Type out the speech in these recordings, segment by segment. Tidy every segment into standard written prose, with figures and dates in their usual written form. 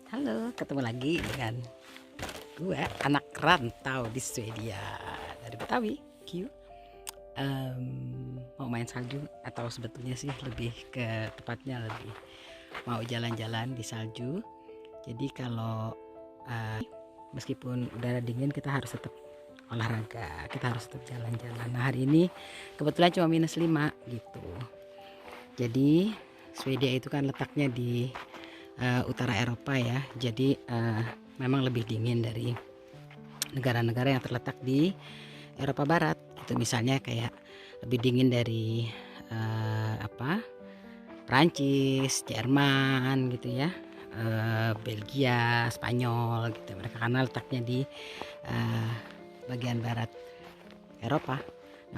Halo, ketemu lagi dengan gue, anak rantau di Swedia dari Betawi, Q. Mau main salju atau sebetulnya sih lebih ke tepatnya lebih mau jalan-jalan di salju. Jadi kalau meskipun udara dingin kita harus tetap olahraga, kita harus tetap jalan-jalan. Nah hari ini kebetulan cuma -5 gitu. Jadi Swedia itu kan letaknya di utara Eropa ya, jadi memang lebih dingin dari negara-negara yang terletak di Eropa Barat. Itu misalnya kayak lebih dingin dari Prancis, Jerman gitu ya, Belgia, Spanyol gitu. Mereka karena letaknya di bagian barat Eropa.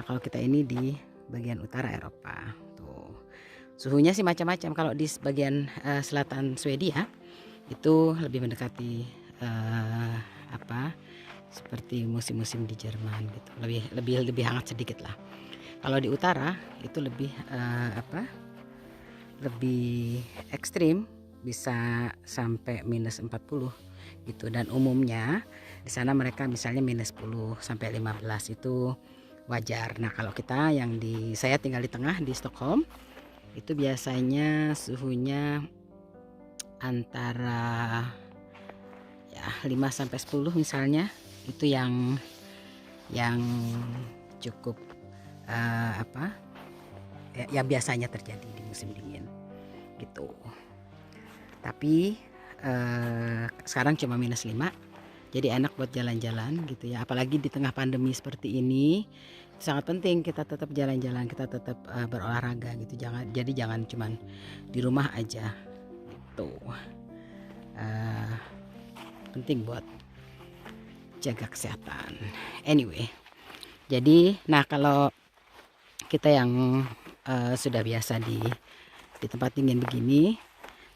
Nah kalau kita ini di bagian utara Eropa. Tuh suhunya sih macam-macam. Kalau di bagian selatan Swedia itu lebih mendekati seperti musim-musim di Jerman gitu, lebih hangat sedikit lah. Kalau di utara itu lebih ekstrim, bisa sampai -40 gitu. Dan umumnya di sana mereka misalnya -10 sampai 15 itu wajar. Nah kalau kita saya tinggal di tengah di Stockholm, itu biasanya suhunya antara ya 5 sampai 10 misalnya, itu yang cukup yang biasanya terjadi di musim dingin gitu. Tapi sekarang cuma -5, jadi enak buat jalan-jalan gitu ya. Apalagi di tengah pandemi seperti ini sangat penting kita tetap jalan-jalan, kita tetap berolahraga gitu. Jangan cuman di rumah aja gitu. Penting buat jaga kesehatan. Anyway, jadi kalau kita yang sudah biasa di tempat dingin begini,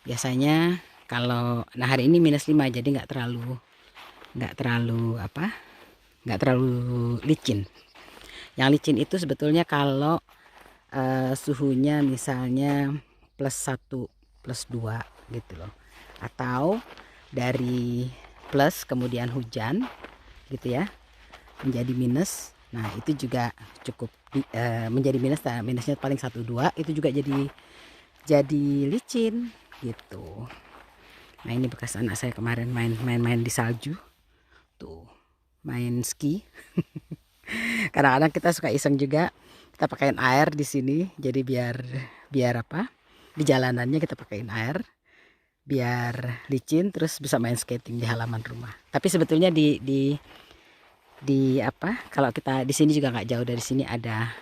biasanya hari ini -5, jadi nggak terlalu licin. Yang licin itu sebetulnya kalau suhunya misalnya +1, +2 gitu loh, atau dari plus kemudian hujan gitu ya menjadi minus. Nah itu juga cukup menjadi minus. Nah, minusnya paling 1-2 itu juga jadi licin gitu. Nah ini bekas anak saya kemarin main di salju tuh, main ski. Kadang-kadang kita suka iseng juga, kita pakaiin air di sini, jadi biar di jalanannya kita pakaiin air biar licin, terus bisa main skating di halaman rumah. Tapi sebetulnya kalau kita di sini juga nggak jauh dari sini ada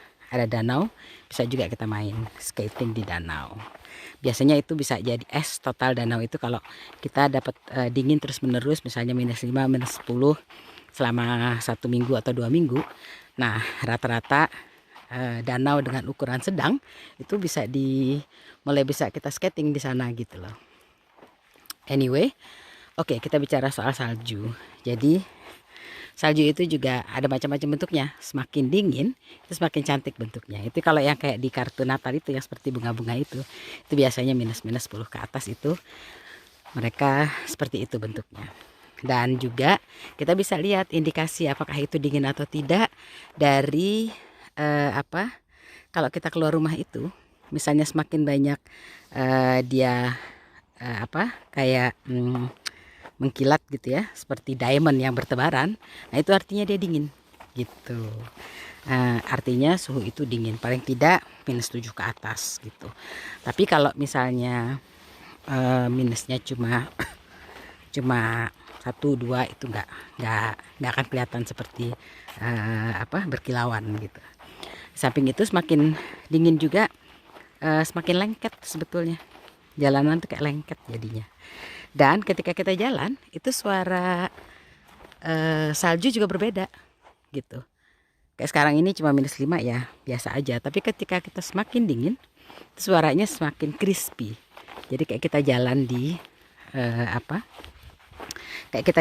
danau, bisa juga kita main skating di danau. Biasanya itu bisa jadi es total danau itu kalau kita dapat dingin terus menerus, misalnya -5, -10 selama 1 minggu atau 2 minggu. Nah rata-rata danau dengan ukuran sedang itu mulai bisa kita skating di sana gitu loh. Anyway, oke, kita bicara soal salju. Jadi salju itu juga ada macam-macam bentuknya. Semakin dingin itu semakin cantik bentuknya. Itu kalau yang kayak di kartu Natal itu yang seperti bunga-bunga itu biasanya -10 ke atas, itu mereka seperti itu bentuknya. Dan juga kita bisa lihat indikasi apakah itu dingin atau tidak dari kalau kita keluar rumah itu, misalnya semakin banyak dia kayak mengkilat gitu ya, seperti diamond yang bertebaran. Nah itu artinya dia dingin gitu. Artinya suhu itu dingin, paling tidak -7 ke atas gitu. Tapi kalau misalnya minusnya cuma 1-2 itu nggak akan kelihatan seperti berkilauan gitu. Samping itu semakin dingin juga semakin lengket sebetulnya. Jalanan tuh kayak lengket jadinya. Dan ketika kita jalan itu suara salju juga berbeda gitu. Kayak sekarang ini cuma -5 ya, biasa aja. Tapi ketika kita semakin dingin, suaranya semakin crispy. Jadi kayak kita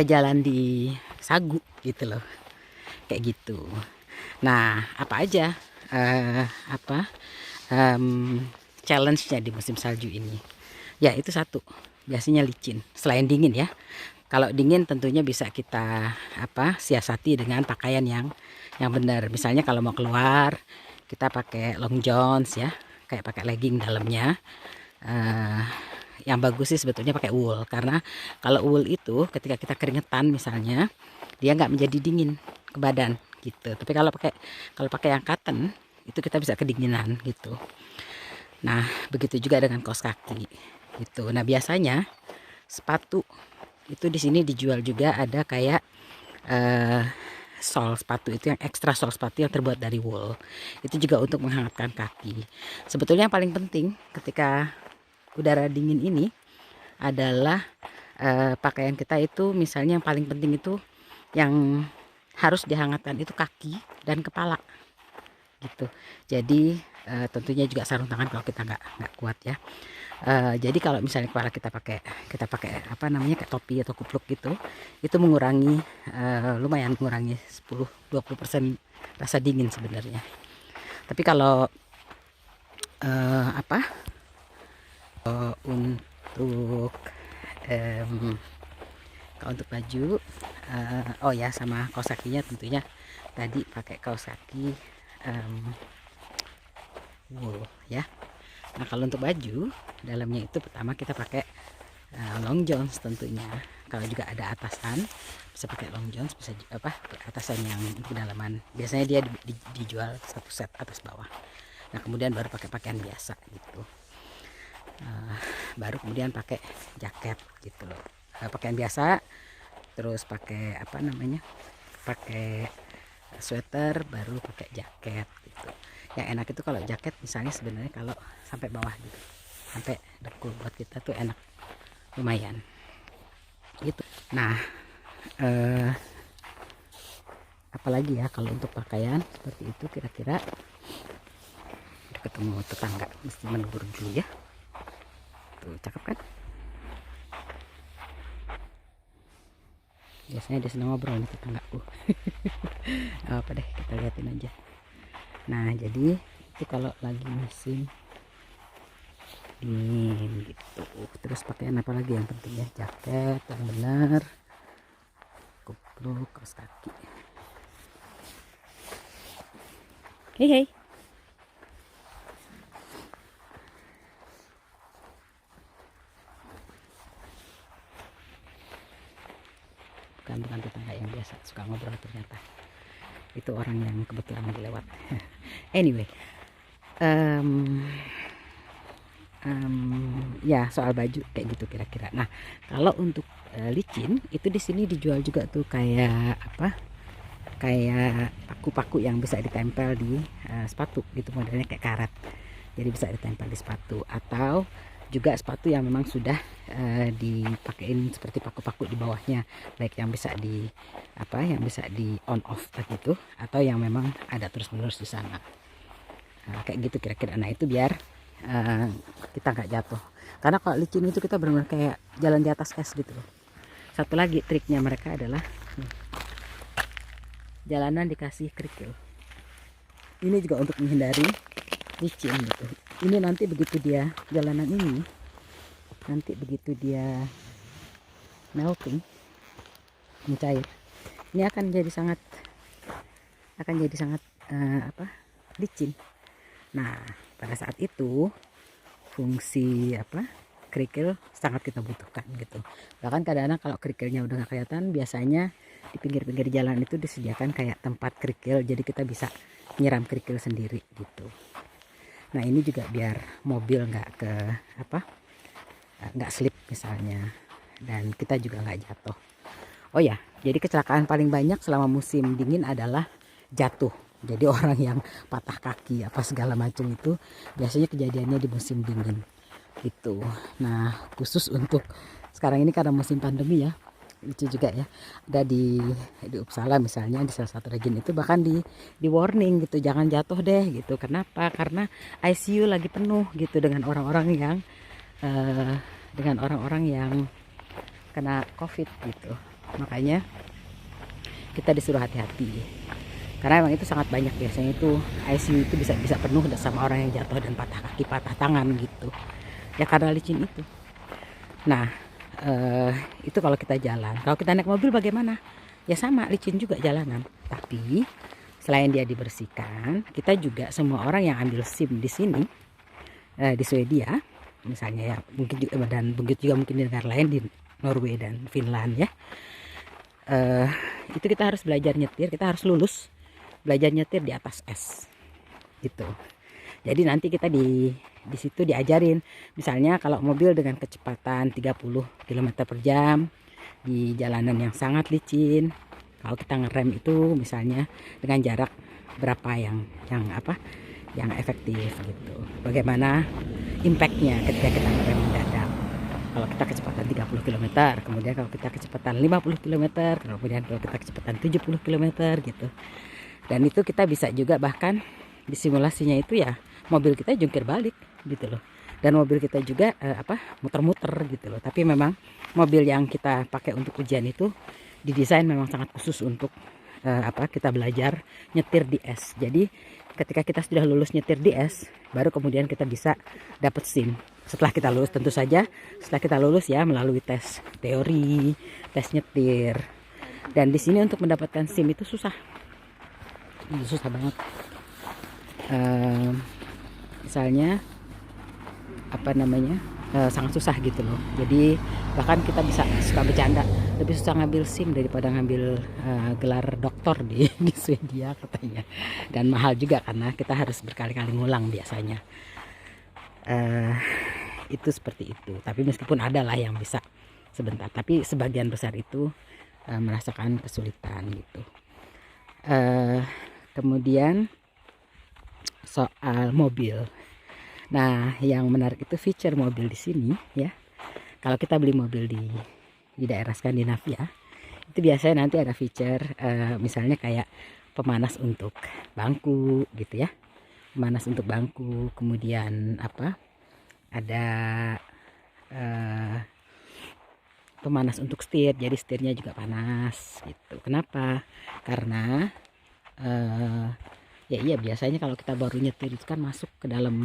jalan di sagu gitu loh, kayak gitu. Nah apa aja challenge-nya di musim salju ini? Ya itu satu, biasanya licin. Selain dingin ya. Kalau dingin tentunya bisa kita siasati dengan pakaian yang benar. Misalnya kalau mau keluar kita pakai long johns ya, kayak pakai legging dalamnya. Yang bagus sih sebetulnya pakai wool, karena kalau wool itu ketika kita keringetan misalnya dia nggak menjadi dingin ke badan gitu. Tapi kalau pakai yang cotton itu kita bisa kedinginan gitu. Nah begitu juga dengan kaos kaki gitu. Nah biasanya sepatu itu di sini dijual juga, ada kayak sol sepatu itu yang ekstra, sol sepatu yang terbuat dari wool. Itu juga untuk menghangatkan kaki. Sebetulnya yang paling penting ketika udara dingin ini adalah pakaian kita itu, misalnya yang paling penting itu yang harus dihangatkan itu kaki dan kepala gitu. Jadi tentunya juga sarung tangan kalau kita nggak kuat ya. Jadi kalau misalnya kepala kita pakai kayak topi atau kupluk gitu, itu mengurangi lumayan mengurangi 10-20% rasa dingin sebenarnya. Tapi kalau untuk kalau untuk baju, oh ya, sama kaos kakinya tentunya tadi pakai kaos kaki wool ya. Nah kalau untuk baju dalamnya itu pertama kita pakai long johns tentunya. Kalau juga ada atasan bisa pakai long johns, bisa atasan yang kedalaman. Biasanya dia dijual satu set atas bawah. Nah kemudian baru pakai pakaian biasa gitu. Baru kemudian pakai jaket gitu loh. Pakaian biasa, terus pakai pakai sweater, baru pakai jaket gitu. Yang enak itu kalau jaket misalnya sebenarnya kalau sampai bawah gitu, sampai dekul, buat kita tuh enak, lumayan gitu. Nah apalagi ya kalau untuk pakaian seperti itu, kira-kira udah ketemu tetangga, mesti menegur dulu ya. Tuh cakep kan, biasanya dia senang ngobrol nih tetanggaku. Apa deh, kita liatin aja. Nah jadi itu kalau lagi musim dingin gitu. Terus pakaian apa lagi yang penting ya, jaket yang benar, kupluk, kaos kaki. Hei bukan tetangga yang biasa suka ngobrol, ternyata itu orang yang kebetulan lagi lewat. Anyway, ya soal baju kayak gitu kira-kira. Nah kalau untuk licin itu di sini dijual juga tuh kayak kayak paku-paku yang bisa ditempel di sepatu gitu, modelnya kayak karet, jadi bisa ditempel di sepatu, atau juga sepatu yang memang sudah dipakein seperti paku-paku di bawahnya, baik yang bisa yang bisa di on off gitu, atau yang memang ada terus-menerus di sana. Kayak gitu kira-kira. Nah itu biar kita nggak jatuh, karena kalau licin itu kita benar-benar kayak jalan di atas es gitu loh. Satu lagi triknya mereka adalah jalanan dikasih kerikil. Ini juga untuk menghindari licin gitu. Ini nanti begitu dia jalanan ini, nanti begitu dia melting, mencair, ini akan jadi sangat licin. Nah pada saat itu fungsi kerikil sangat kita butuhkan gitu. Bahkan kadang-kadang kalau kerikilnya udah nggak kelihatan, biasanya di pinggir-pinggir jalan itu disediakan kayak tempat kerikil, jadi kita bisa nyiram kerikil sendiri gitu. Nah ini juga biar mobil nggak nggak slip misalnya, dan kita juga nggak jatuh. Oh ya, jadi kecelakaan paling banyak selama musim dingin adalah jatuh. Jadi orang yang patah kaki apa segala macam itu biasanya kejadiannya di musim dingin gitu. Nah khusus untuk sekarang ini karena musim pandemi ya, lucu juga ya, ada di Uppsala misalnya, di salah satu region itu bahkan di warning gitu, jangan jatuh deh gitu. Kenapa? Karena ICU lagi penuh gitu dengan orang-orang yang kena COVID gitu. Makanya kita disuruh hati-hati, karena emang itu sangat banyak, biasanya itu ICU itu bisa penuh sama orang yang jatuh dan patah kaki, patah tangan gitu ya, karena licin itu. Nah, itu kalau kita jalan. Kalau kita naik mobil bagaimana? Ya sama, licin juga jalanan. Tapi selain dia dibersihkan, kita juga semua orang yang ambil SIM di sini, di Swedia, misalnya ya, mungkin juga, dan begitu juga mungkin di negara lain, di Norway dan Finland ya. Itu kita harus belajar nyetir, kita harus lulus belajar nyetir di atas es gitu. Jadi nanti kita di situ diajarin, misalnya kalau mobil dengan kecepatan 30 km per jam di jalanan yang sangat licin, kalau kita ngerem itu misalnya dengan jarak berapa yang efektif gitu. Bagaimana impactnya ketika kita ngerem mendadak. Kalau kita kecepatan 30 km, kemudian kalau kita kecepatan 50 km, kemudian kalau kita kecepatan 70 km gitu. Dan itu kita bisa juga bahkan di simulasinya itu ya mobil kita jungkir balik gitu loh. Dan mobil kita juga muter-muter gitu loh. Tapi memang mobil yang kita pakai untuk ujian itu didesain memang sangat khusus untuk kita belajar nyetir di es. Jadi ketika kita sudah lulus nyetir di es, baru kemudian kita bisa dapat SIM. Setelah kita lulus tentu saja, setelah kita lulus ya melalui tes teori, tes nyetir. Dan di sini untuk mendapatkan SIM itu susah banget. Misalnya sangat susah gitu loh. Jadi bahkan kita bisa suka bercanda, lebih susah ngambil SIM daripada ngambil gelar doktor di Swedia katanya. Dan mahal juga karena kita harus berkali-kali ngulang biasanya. Itu seperti itu. Tapi meskipun ada lah yang bisa sebentar, tapi sebagian besar itu merasakan kesulitan gitu. Kemudian soal mobil. Nah, yang menarik itu feature mobil di sini ya. Kalau kita beli mobil di daerah Skandinavia, itu biasanya nanti ada feature misalnya kayak pemanas untuk bangku gitu ya. Pemanas untuk bangku, kemudian ada pemanas untuk setir, jadi setirnya juga panas gitu. Kenapa? Karena ya iya, biasanya kalau kita baru nyetir itu kan masuk ke dalam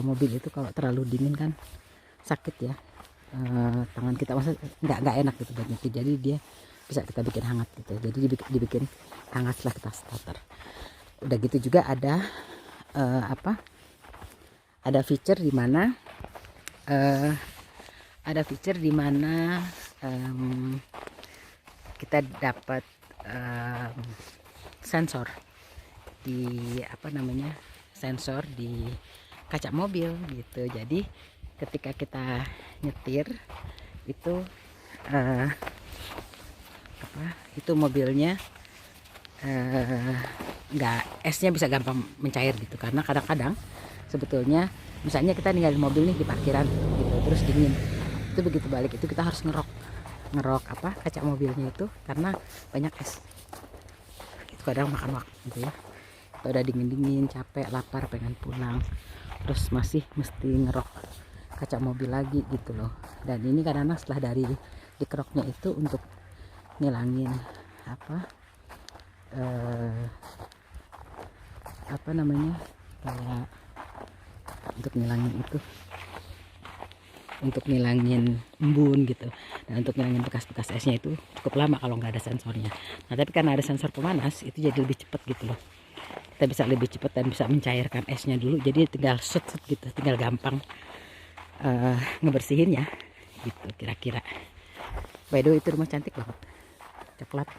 mobil itu, kalau terlalu dingin kan sakit ya, tangan kita masa nggak enak gitu buat nyetir. Jadi dia bisa kita bikin hangat gitu, jadi dibikin hangat setelah kita starter. Udah gitu juga ada ada feature di mana kita dapat sensor di sensor di kaca mobil gitu. Jadi ketika kita nyetir itu itu mobilnya esnya bisa gampang mencair gitu, karena kadang-kadang sebetulnya misalnya kita ninggalin mobil nih di parkiran gitu, terus dingin, itu begitu balik itu kita harus ngerok kaca mobilnya itu karena banyak es. Itu kadang makan waktu gitu ya. Kalau udah dingin-dingin, capek, lapar, pengen pulang, terus masih mesti ngerok kaca mobil lagi gitu loh. Dan ini kadang-kadang setelah dari dikeroknya itu untuk ngilangin kayak untuk ngilangin itu, untuk ngilangin embun gitu, dan untuk ngilangin bekas-bekas esnya itu cukup lama kalau nggak ada sensornya. Nah tapi karena ada sensor pemanas itu jadi lebih cepat gitu loh, kita bisa lebih cepat dan bisa mencairkan esnya dulu, jadi tinggal set gitu, tinggal gampang ngebersihinnya gitu kira-kira. By the way, itu rumah cantik banget, coklat.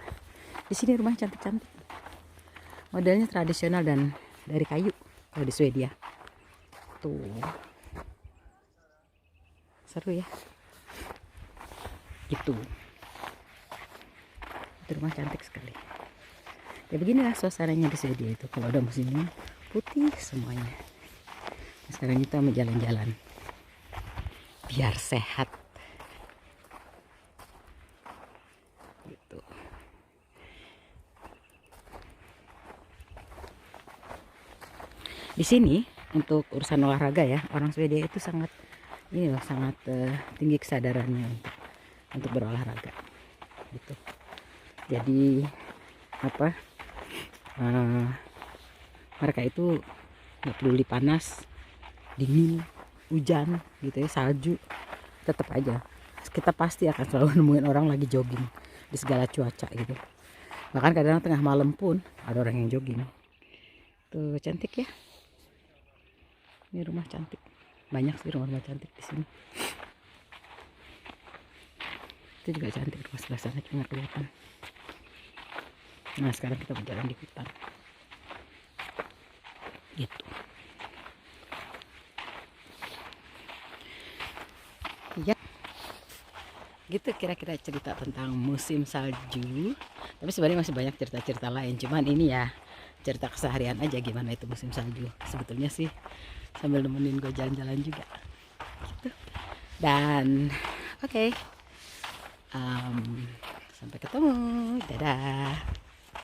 Di sini rumah cantik-cantik, modelnya tradisional dan dari kayu kalau di Swedia tuh. Seru ya gitu. Itu rumah cantik sekali ya. Beginilah suasananya di Swedia itu kalau udah musimnya, putih semuanya. Nah, sekarang kita mau jalan-jalan biar sehat gitu. Di sini untuk urusan olahraga ya, orang Swedia itu sangat tinggi kesadarannya untuk berolahraga gitu. Jadi mereka itu nggak peduli panas, dingin, hujan gitu ya, salju, tetap aja kita pasti akan selalu nemuin orang lagi jogging di segala cuaca gitu. Bahkan kadang tengah malam pun ada orang yang jogging. Tuh cantik ya. Ini rumah cantik. Banyak sih rumah-rumah cantik di sini. Itu juga cantik rumah sebelah sana cuma kelihatan. Nah sekarang kita berjalan di hutan. Gitu. Ya. Gitu kira-kira cerita tentang musim salju. Tapi sebenarnya masih banyak cerita-cerita lain. Cuman ini ya cerita keseharian aja gimana itu musim salju. Sebetulnya sih sambil nemenin gue jalan-jalan juga. Gitu. Dan oke. Sampai ketemu. Dadah.